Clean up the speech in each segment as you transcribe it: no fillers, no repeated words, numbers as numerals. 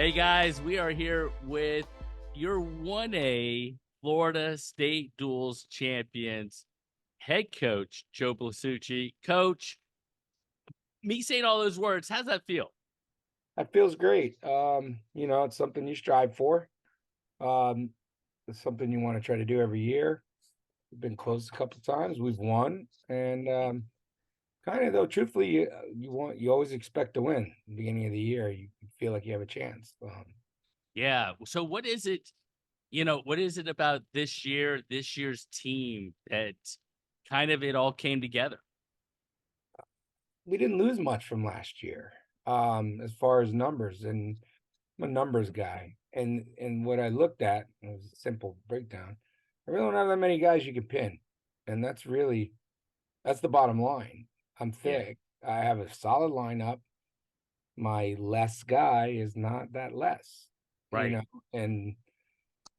Hey guys, we are here with your 1A Florida State Duels champions, head coach Joe Blasucci. Coach, me saying all those words, how's that feel? That feels great. It's something you strive for. Um, it's something you want to try to do every year. We've been close a couple of times. We've won, and kind of though, truthfully, you always expect to win. At the beginning of the year, you feel like you have a chance. Yeah. So what is it, what is it about this year's team that kind of it all came together? We didn't lose much from last year, as far as numbers, and I'm a numbers guy. And what I looked at, it was a simple breakdown. I really don't have that many guys you can pin, and that's the bottom line. I'm Yeah. thick. I have a solid lineup. My less guy is not that less, you Right. know, and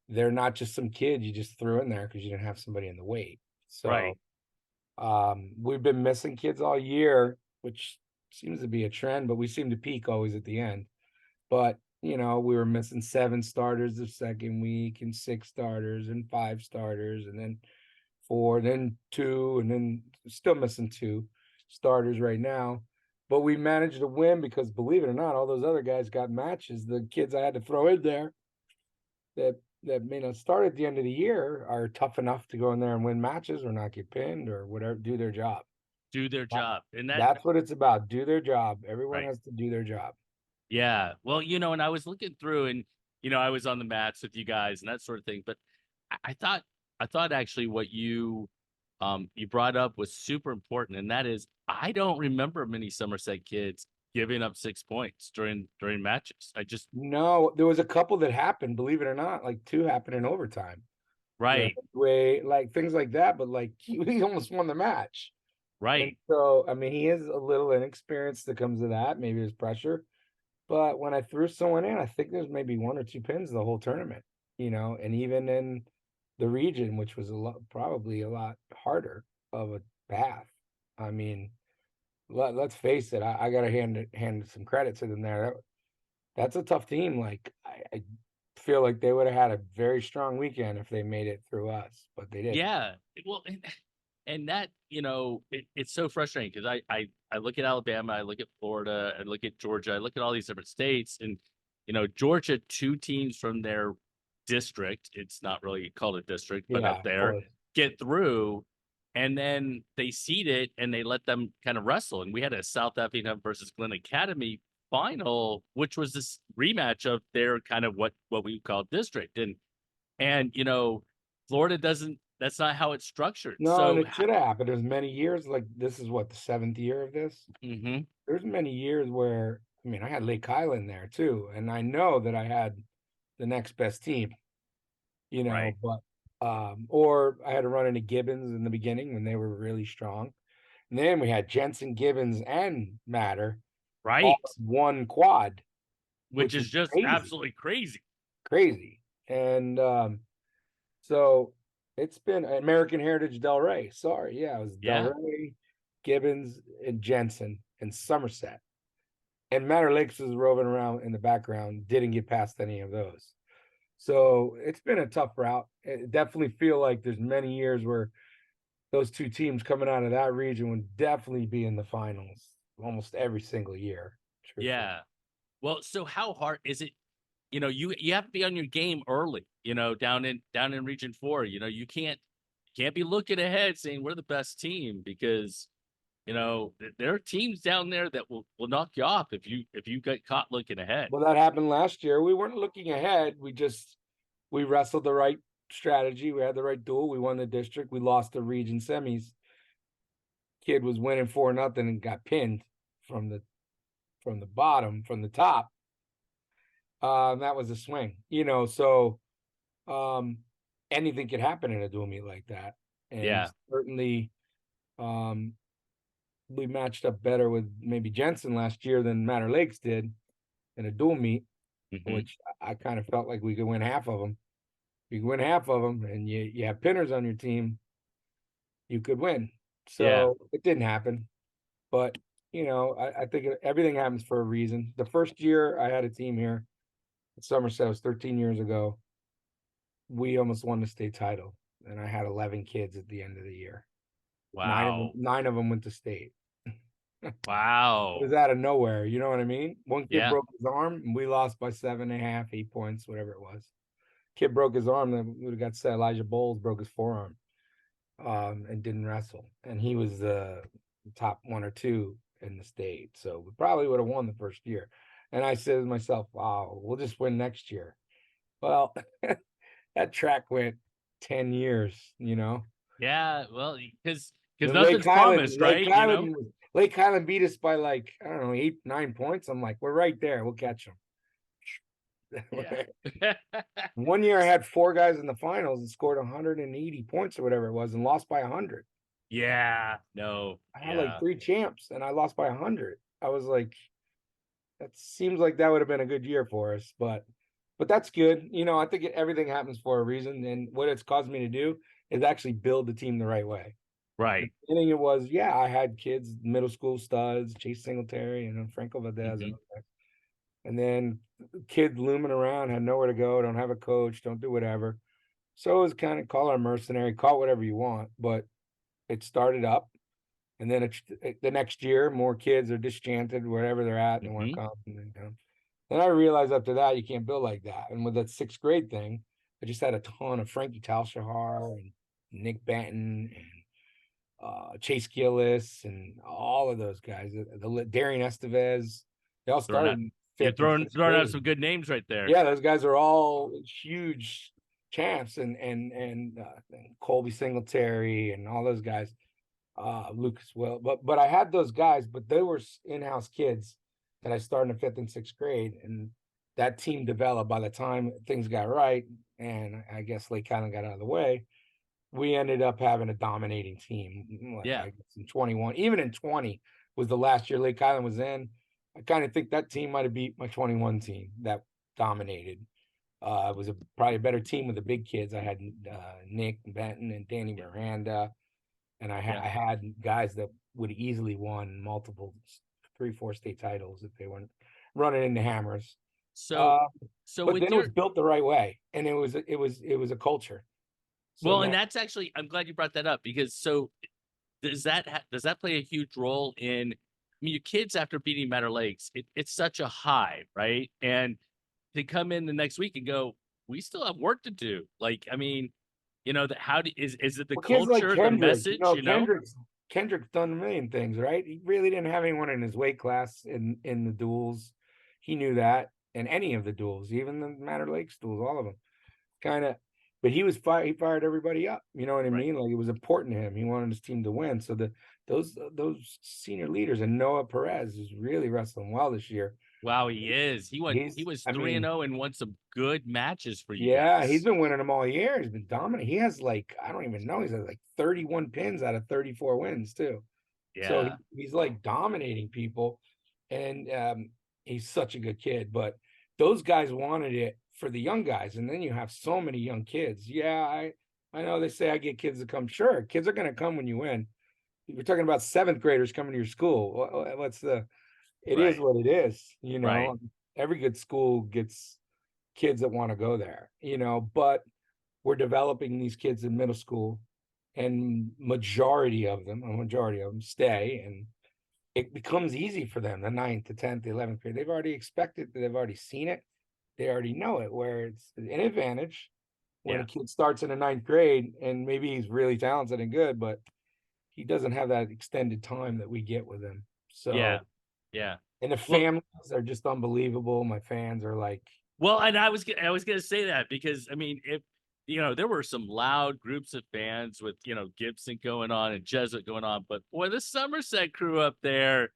they're not just some kid you just threw in there because you didn't have somebody in the weight. So Right. we've been missing kids all year, which seems to be a trend, but we seem to peak always at the end. But we were missing 7 starters the second week, and 6 starters, and 5 starters, and then 4, then 2, and then still missing 2 starters right now. But we managed to win because, believe it or not, all those other guys got matches. The kids I had to throw in there that may not start at the end of the year are tough enough to go in there and win matches or not get pinned or whatever, do their job. Do their That- job. And that That's what it's about. Do their job. Everyone right. has to do their job. Yeah. Well, and I was looking through and I was on the mats with you guys and that sort of thing, but I thought actually what you brought up was super important, and that is I don't remember many Somerset kids giving up 6 points during matches. I just No, there was a couple that happened, believe it or not, like 2 happened in overtime. right, Way like things like that, but like he almost won the match. And right. so, I mean, he is a little inexperienced that comes to that. Maybe there's pressure. But when I threw someone in, I think there's maybe 1 or 2 pins the whole tournament, and even in the region, which was probably a lot harder of a path. I mean, let's face it, I got to hand some credit to them there. That's a tough team. Like I feel like they would have had a very strong weekend if they made it through us, but they didn't. Yeah. Well, and that, it's so frustrating because I look at Alabama, I look at Florida, I look at Georgia, I look at all these different states, and Georgia, 2 teams from their district, it's not really called a district, but up Yeah, there, well, get through, and then they seed it and they let them kind of wrestle. And we had a South Effingham versus Glen Academy final, which was this rematch of their kind of what we call district. And Florida doesn't, that's not how it's structured. no, and So it should have happened. There's many years like this is what the 7th year of this. mhm, There's many years where I mean I had Lake Highland there too, and I know that I had the next best team, right, but or I had to run into Gibbons in the beginning when they were really strong. And then we had Jensen, Gibbons, and Matter all right, in one quad, which which is was just crazy, absolutely crazy. crazy. And so it's been American Heritage Del Rey. Sorry, yeah, it was Del Yeah, Rey, Gibbons, and Jensen and Somerset. And Matter Lakes was roving around in the background, didn't get past any of those. So it's been a tough route. It definitely feel like there's many years where those 2 teams coming out of that region would definitely be in the finals almost every single year, truthfully. yeah. Well, so how hard is it? You have to be on your game early. Down in Region 4. You can't be looking ahead saying we're the best team because there are teams down there that will knock you off if you get caught looking ahead. Well, that happened last year. We weren't looking ahead. We wrestled the right strategy. We had the right duel. We won the district. We lost the region semis. Kid was winning 4-0 and got pinned from the bottom, from the top. That was a swing, so um anything could happen in a dual meet like that. And Yeah. certainly um we matched up better with maybe Jensen last year than Matter Lakes did in a dual meet, Hmm. which I kind of felt like we could win half of them. You can win half of them, and you have pinners on your team, you could win. Yeah. So it didn't happen, but I think everything happens for a reason. The first year I had a team here, Somerset was 13 years ago. We almost won the state title, and I had 11 kids at the end of the year. Wow. Nine of them went to state. It was Wow. out of nowhere. You know what I mean? One kid Yeah. broke his arm, and we lost by 7.5, 8 points, whatever it was. Kid broke his arm, then we would have got set. Elijah Bowles broke his forearm, and didn't wrestle. And he was the top one or two in the state. So we probably would have won the first year. And I said to myself, wow, we'll just win next year. Well, that track went 10 years, you know. Yeah. Well, because The nothing's promised, right? Lake Highland beat us by like, I don't know, 8, 9 points. I'm like, we're right there. We'll catch them. Yeah. One year I had four guys in the finals and scored 180 points or whatever it was and lost by 100. Yeah. No. I had like Yeah. three champs and I lost by 100. I was like, that seems like that would have been a good year for us, but that's good. You know, I think everything happens for a reason, and what it's caused me to do is actually build the team the right way. In the Right. beginning, it was, yeah, I had kids, middle school studs, Chase Singletary, Franco Valdez, Hmm. and then kids looming around, had nowhere to go, don't have a coach, don't do whatever. So it was kind of call our mercenary, call it whatever you want, but it started up. And then the next year, more kids are disenchanted wherever they're at and they want Hmm. to come. Then I realized after that, you can't build like that. And with that sixth grade thing, I just had a ton of Frankie Talshahar and Nick Benton and Chase Gillis and all of those guys, Darian Estevez, they all Throwing started out, in you're fifth and sixth throwing out grade. some good names right there. Yeah, those guys are all huge champs, and Colby Singletary and all those guys, Lucas Will. But I had those guys, but they were in-house kids that I started in fifth and sixth grade, and that team developed by the time things got right, and I guess Lake kind of got out of the way. We ended up having a dominating team. Like Yeah. I guess in 21, even in 20 was the last year Lake Island was in. I kind of think that team might have beat my 21 team that dominated. It was probably a better team with the big kids. I had Nick Benton and Danny Yeah. Miranda, and Yeah. I had guys that would easily won multiple 3, 4 state titles if they weren't running into hammers. So, Uh, so but with then it your, was built the right way, and it was a culture. So well, and now, that's actually, I'm glad you brought that up because so does that play a huge role in? I mean, your kids after beating Matter Lakes, it's such a high, right? And to come in the next week and go, we still have work to do. Like, I mean, how is it the well, kids like culture, the Kendrick, message? Kendrick's done a million things, right? He really didn't have anyone in his weight class in the duels. He knew that, and any of the duels, even the Matter Lakes duels, all of them, kind of. But he fired everybody up. You know what I Right. mean? Like it was important to him. He wanted his team to win. So those senior leaders, and Noah Perez is really wrestling well this year. Wow, he is. He was I 3 and mean, 0 and won some good matches for you yeah, he's guys. been winning them all year. He's been dominant. He has like, I don't even know. He's at like 31 pins out of 34 wins too. So Yeah. he's like dominating people, and he's such a good kid. But those guys wanted it for the young guys, and then you have so many young kids. Yeah, I know they say I get kids to come. Sure, kids are going to come when you win. We're talking about seventh graders coming to your school. What's the? It is Right. what it is. Right. Every good school gets kids that want to go there. But we're developing these kids in middle school, and a majority of them stay, and it becomes easy for them, the ninth, the 10th, the 11th grade. They've already expected, they've already seen it, they already know it, where it's an advantage when a Yeah. kid starts in the ninth grade and maybe he's really talented and good, but he doesn't have that extended time that we get with him. Yeah. So, Yeah. and the Well, families are just unbelievable. My fans are like, and I was gonna say that because I mean, if there were some loud groups of fans with Gibson going on and Jesuit going on, but boy, the Somerset crew up there,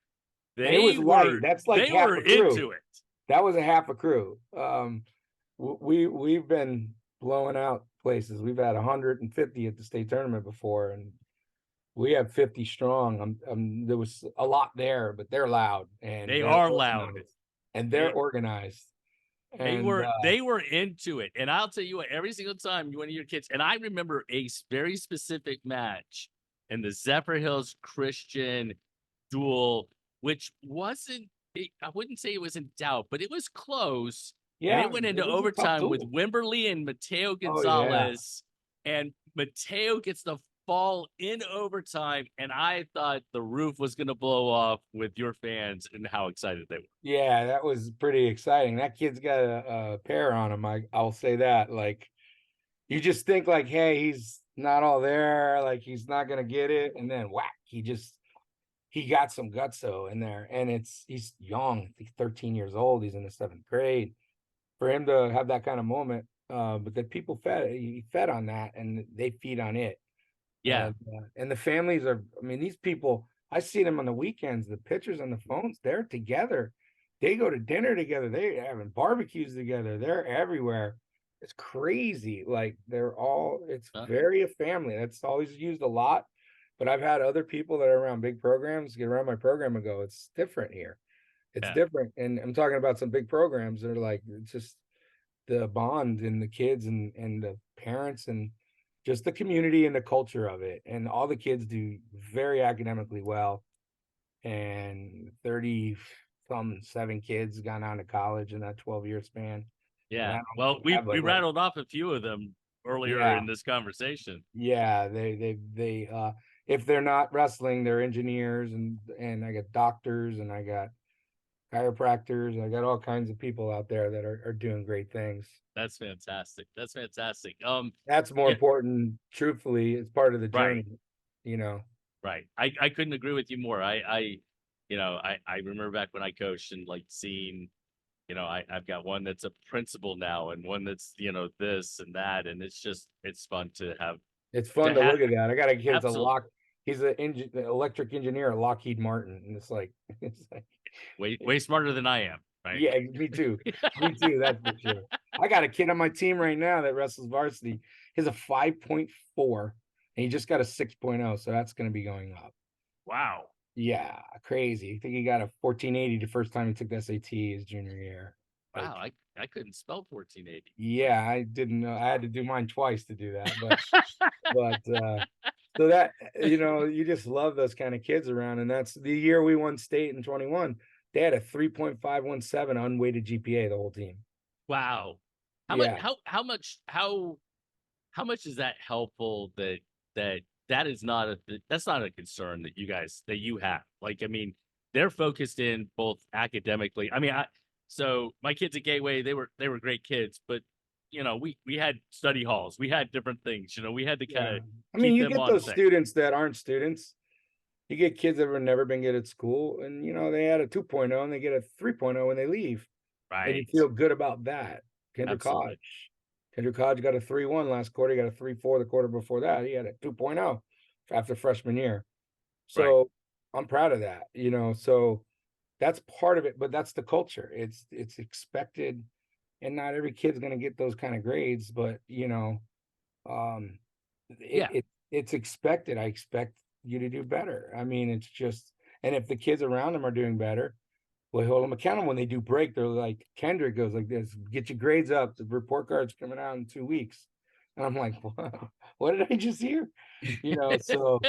and it was they light. were That's like they half were a crew. into it. That was a half a crew. We've been blowing out places. We've had 150 at the state tournament before, and we have 50 strong. There was a lot there, but they're loud and They they're are loud. organized, and they're They organized. they And were they were into it, and I'll tell you what, every single time you went to your kids, and I remember a very specific match in the Zephyr Hills Christian duel, which wasn't. I wouldn't say it was in doubt, but it was close. and Yeah, it went it into was a tough overtime with tool. Wimberly and Mateo Oh yeah. Gonzalez, and Mateo gets the fall in overtime, and I thought the roof was going to blow off with your fans and how excited they were. Yeah, that was pretty exciting. That kid's got a pair on him. I'll say that. Like you just think like, hey, he's not all there, like he's not gonna get it, and then whack, he got some gutso in there, and he's young, he's 13 years old, he's in the seventh grade. For him to have that kind of moment, but that people he fed on that, and they feed on it, Yeah, and the families are. I mean, these people. I see them on the weekends. The pictures on the phones, they're together. They go to dinner together. They're having barbecues together. They're everywhere. It's crazy. Like they're all. It's uh, very a family. That's always used a lot. But I've had other people that are around big programs get around my program and go, "It's different here. It's yeah, different." And I'm talking about some big programs that are like it's just the bond and the kids and the parents and just the community and the culture of it. And all the kids do very academically well. And 30 some 7 kids gone on to college in that 12-year span. And I yeah. Well, don't we have we like what, rattled off a few of them earlier yeah, in this conversation. yeah. They if they're not wrestling, they're engineers and I got doctors and I got chiropractors. I got all kinds of people out there that are doing great things. That's fantastic. That's fantastic. That's more Yeah, important, truthfully, it's part of the right, journey, you know. right. I couldn't agree with you more. I remember back when I coached and like seeing, I've got one that's a principal now and one that's, this and that, and it's fun to have It's to fun to have look at that. I got a kid that's a absolute lock he's an electric engineer at Lockheed Martin, and it's like it's like way smarter than I am, right? yeah, me too. Me too, that's for sure. I got a kid on my team right now that wrestles varsity. He has a 5.4 and he just got a 6.0, so that's gonna be going up. Wow. Yeah, crazy. I think he got a 1480 the first time he took the SAT his junior year. Wow, Like, I couldn't spell 1480. yeah, I didn't know. I had to do mine twice to do that, but so that you just love those kind of kids around, and that's the year we won state in 21. They had a 3.517 unweighted GPA, the whole team. Wow. How much Yeah, how much is that helpful that is not that's not a concern that you have. Like, I mean, they're focused in both academically. I mean, so my kids at Gateway, they were great kids, but we had study halls, we had different things, we had to kind yeah. of I mean, keep you them get on those thing. students that aren't students. You get kids that have never been good at school, and they had a 2.0 and they get a 3.0 when they leave, and you Right. feel good about that. Kendrick Absolutely. Hodge. Kendrick Hodge got a 3.1 last quarter. He got a 3.4 the quarter before that. He had a 2.0 after freshman year. Right. So I'm proud of that, So that's part of it, but that's the culture. It's expected, and not every kid's gonna get those kind of grades, but um, Yeah. it's expected. I expect you to do better. I mean, it's just, and if the kids around them are doing better, well, hold them accountable when they do break. They're like Kendrick goes like this: "Get your grades up. The report card's coming out in 2 weeks." And I'm like, what did I just hear? So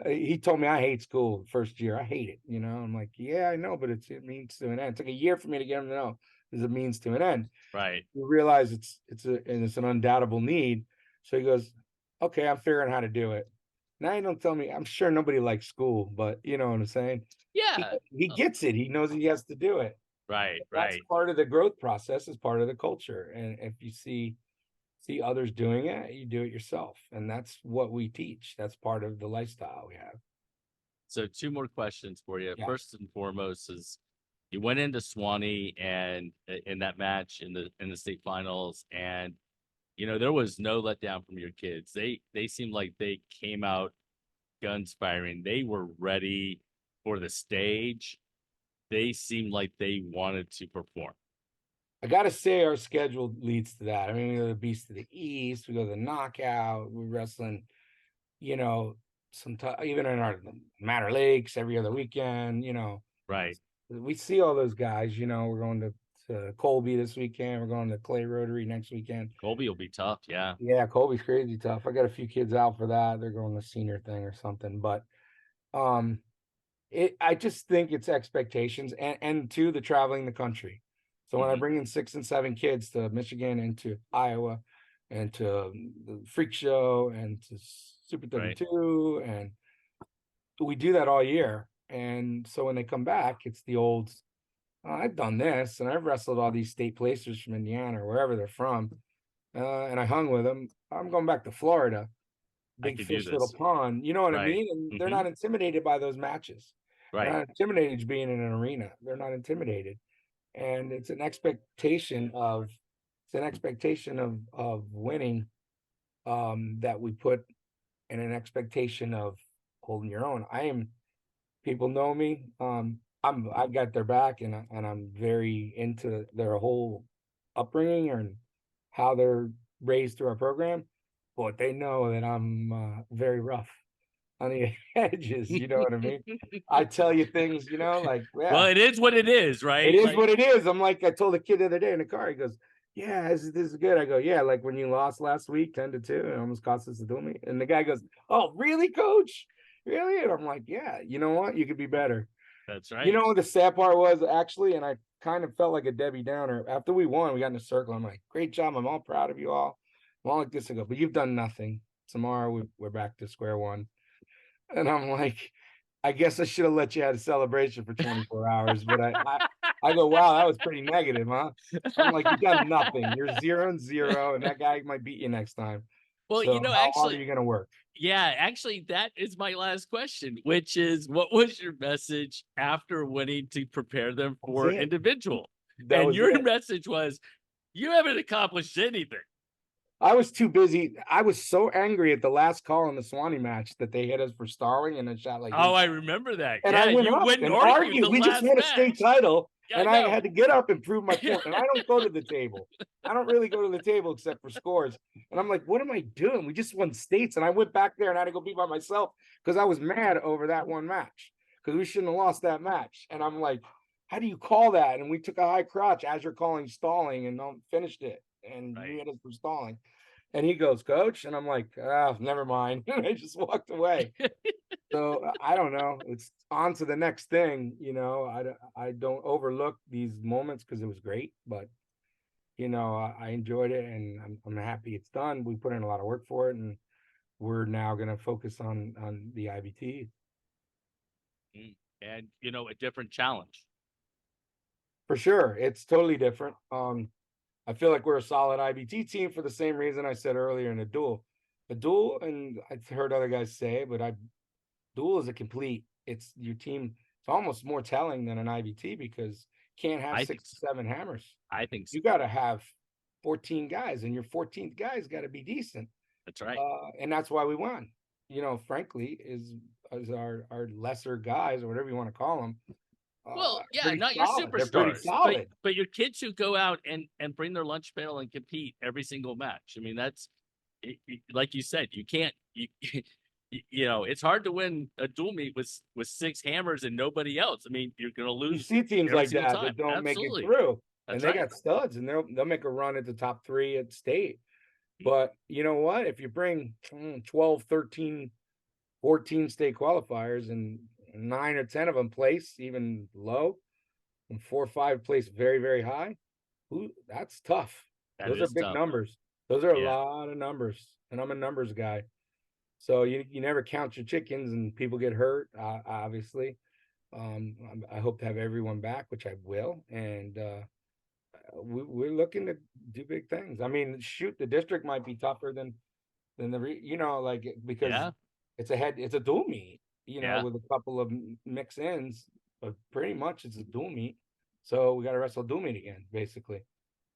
he told me I hate school first year. I hate it. I'm like, yeah, I know, but it means to an end. It took a year for me to get him to know there's a means to an end. Right. You realize it's an undoubtable need. So he goes, okay, I'm figuring out how to do it. Now you don't tell me. I'm sure nobody likes school, but you know what I'm saying. He Yeah. he Oh, gets it. He knows he has to do it. right. That's Right. part of the growth process. Is part of the culture. And if you see others doing it, you do it yourself. And that's what we teach. That's part of the lifestyle we have. So two more questions for you. Yeah. First and foremost is you went into Swanee and in that match in the state finals, and there was no letdown from your kids. They seemed like they came out guns firing. They were ready for the stage. They seemed like they wanted to perform. I gotta say our schedule leads to that. I mean, we go to the Beast of the East, we go to the knockout, we're wrestling, you know, even in our Matter Lakes every other weekend, Right. we see all those guys, we're going to Colby this weekend, we're going to Clay Rotary next weekend. Colby will be tough. Yeah. Yeah, Colby's crazy tough. I got a few kids out for that. They're going to senior thing or something. But I just think it's expectations and two, the traveling the country. So when I Hmm. bring in 6 and 7 kids to Michigan and to Iowa and to the Freak Show and to Super Right. 32, and we do that all year. And so when they come back, it's the old, "Oh, I've done this and I've wrestled all these state placers from Indiana or wherever they're from. And I hung with them. I'm going back to Florida. I Big could do fish, little this. pond." You know what I Right. mean? And they're Hmm. not intimidated by those matches. They're Right. not intimidated being in an arena. They're not intimidated. And it's an expectation of winning, that we put, and an expectation of holding your own. People know me. I've got their back, and I'm very into their whole upbringing and how they're raised through our program. But they know that I'm very rough on the edges. You know what I mean? I tell you things, like, Well, yeah, it is what it is, it right? is Like, what it is. I'm like, I told a kid the other day in the car. He goes, "Yeah, this is good." I go, "Yeah, like when you lost last week, 10-2, it almost cost us a do me." And the guy goes, "Oh, really, coach? Really?" And I'm like, "Yeah, you know what? You could be better." that's You right. know what the sad part was, actually, and I kind of felt like a Debbie Downer. After we won, we got in a circle. I'm like, "Great job. I'm all proud of you all." I'm all like this. I go, "But you've done nothing. Tomorrow we're back to square one." And I'm like, "I guess I should have let you have a celebration for 24 hours." But I go, "Wow, that was pretty negative, huh?" I'm like, "You've done nothing. You're 0-0, and that guy might beat you next time. Well, So how hard are actually, you going to work?" yeah, actually, that is my last question, which is what was your message after winning to prepare them That was for it. individual? That And was your it. message was, you haven't accomplished anything. I was too busy. I was so angry at the last call in the Swanee match that they hit us for stalling and a shot like Oh, this. I remember that. And I Yeah, went you up went and and argued argued. the We just last won a state match. title, Yeah, I and I know. had to get up and prove my point. And I don't go to the table. I don't really go to the table except for scores. And I'm like, "What am I doing? We just won states." And I went back there and I had to go be by myself because I was mad over that one match because we shouldn't have lost that match. And I'm like, "How do you call that?" And we took a high crotch as you're calling stalling and finished it. And you Right. hit us for stalling. And he goes, "Coach." And I'm like, "Ah, never mind." And I just walked away. So I don't know. It's on to the next thing. I don't overlook these moments because it was great, but I enjoyed it, and I'm happy it's done. We put in a lot of work for it, and we're now going to focus on the IBT Mm. And, a different challenge. for sure. It's totally different. I feel like we're a solid IBT team for the same reason I said earlier in a duel, and I've heard other guys say it, but I duel is a complete. It's your team. It's almost more telling than an IBT because you can't have I think six, so. 7 hammers. I think so. You got to have 14 guys, and your 14th guy's got to be decent. That's right. And that's why we won. Frankly, is our lesser guys or whatever you want to call them, Well, yeah, pretty not your solid. They're pretty superstars, but solid. your kids who go out and bring their lunch pail and compete every single match. I mean, that's like you said, you can't it's hard to win a dual meet with six hammers and nobody else. I mean, you're going to You lose see teams every like single that time. don't make it Absolutely. through, and That's they right. got studs, and they'll make a run at the top three at state. Mm. But you know what? If you bring 12, 13, 14 state qualifiers and 9 or 10 of them place even low, and 4 or 5 place very, very high, that's tough. That Those are is big tough. numbers. Those are a Yeah. lot of numbers. And I'm a numbers guy. So you never count your chickens, and people get hurt, obviously. I hope to have everyone back, which I will. And we're looking to do big things. I mean, shoot, the district might be tougher than like, because Yeah. it's a dual meet, Yeah. with a couple of mix ins, but pretty much it's a dual meet. So we got to wrestle dual meet again, basically.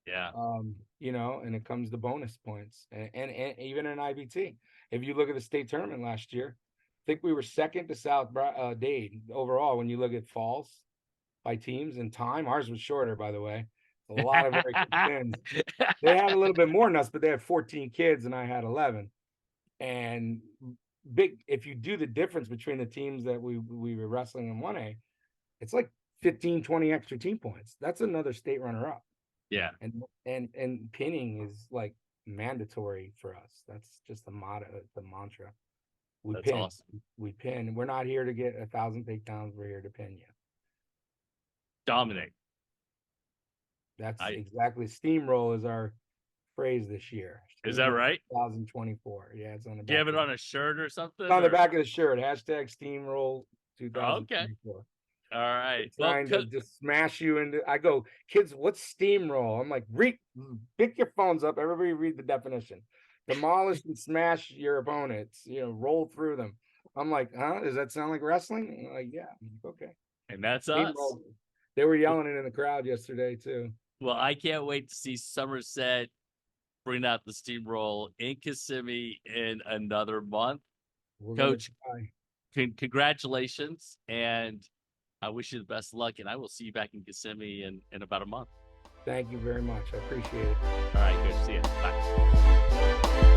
Yeah. And it comes to bonus points, and even in IBT. If you look at the state tournament last year, I think we were second to Dade overall when you look at falls by teams and time. Ours was shorter, by the way. A lot of very good spins. They had a little bit more than us, but they had 14 kids and I had 11. And big, if you do the difference between the teams that we were wrestling in 1A, it's like 15, 20 extra team points. That's another state runner up. Yeah. And pinning is like mandatory for us. That's just the mantra. We That's pin. awesome. We pin. We're not here to get 1,000 takedowns. We're here to pin you. Dominate. That's I exactly, steamroll is our phrase this year. Is that Steamroll right? 2024. Yeah, it's on the Do you back have it of on a shirt or something? on the Or back of the shirt. Hashtag steamroll okay, 2024. all right. Well, Trying to just smash you into. I go, kids, what's steamroll? I'm like, pick your phones up. Everybody read the definition. Demolish and smash your opponents. Roll through them. I'm like, huh? Does that sound like wrestling? And they're like, yeah. I'm like, okay. and that's us. Steamroll. They were yelling it in the crowd yesterday too. Well, I can't wait to see Somerset bring out the steamroll in Kissimmee in another month. We're gonna Coach, try. congratulations, and I wish you the best of luck. And I will see you back in Kissimmee in about a month. Thank you very much. I appreciate it. All right, good to see you. Bye.